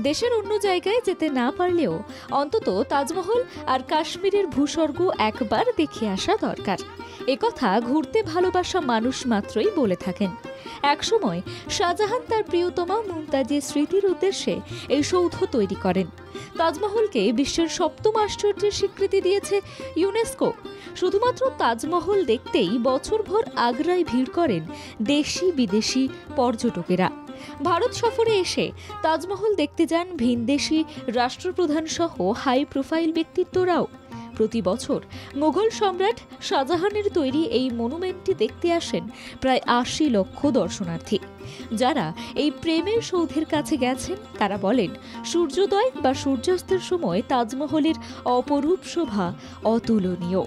দেশের অন্য জায়গায় যেতে না পারলেও অন্তত তাজমহল আর কাশ্মীরের ভূস্বর্গ একবার দেখে আসা দরকার। একথা ঘুরতে ভালোবাসা মানুষ মাত্রই বলে থাকেন। একসময় শাহজাহান তার প্রিয়তমা মুমতাজের স্মৃতির উদ্দেশ্যে এই সৌধ তৈরি করেন। তাজমহলকে বিশ্বের ৭ম আশ্চর্যের স্বীকৃতি দিয়েছে ইউনেস্কো। শুধুমাত্র তাজমহল দেখতেই বছরভর আগ্রায় ভিড় করেন দেশি বিদেশি পর্যটকেরা। ভারত সফরে এসে তাজমহল দেখতে যান ভিনদেশি রাষ্ট্রপ্রধান সহ হাই প্রোফাইল ব্যক্তিত্বরাও। প্রতি বছর মুঘল সম্রাট শাহজাহানের তৈরি এই মনুমেন্টটি দেখতে আসেন প্রায় ৮০ লক্ষ দর্শনার্থী। যারা এই প্রেমের সৌধের কাছে গেছেন তারা বলেন, সূর্যোদয় বা সূর্যাস্তের সময় তাজমহলের অপরূপ শোভা অতুলনীয়।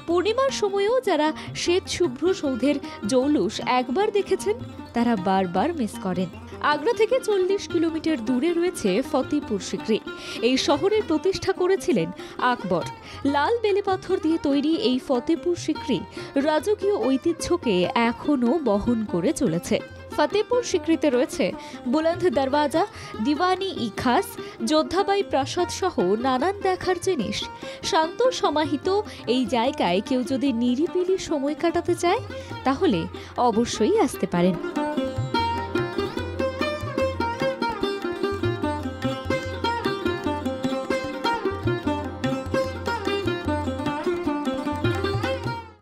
পূর্ণিমার সময়ও যারা শ্বেত শুভ্র সৌধের জৌলুস একবার দেখেছেন তারা বারবার মিস করেন। আগ্রা থেকে ৪০ কিলোমিটার দূরে রয়েছে ফতেপুর সিক্রি। এই শহরের প্রতিষ্ঠা করেছিলেন আকবর। লাল বেলেপাথর দিয়ে তৈরি এই ফতেপুর সিক্রি রাজকীয় ঐতিহ্যকে এখনও বহন করে চলেছে। ফতেপুর সিক্রিতে রয়েছে বুলন্দ দরওয়াজা, দিওয়ানি ই খাস, যোদ্ধাবাই প্রাসাদ সহ নানান দেখার জিনিস। শান্ত সমাহিত এই জায়গায় কেউ যদি নিরিবিলি সময় কাটাতে চায় তাহলে অবশ্যই আসতে পারেন।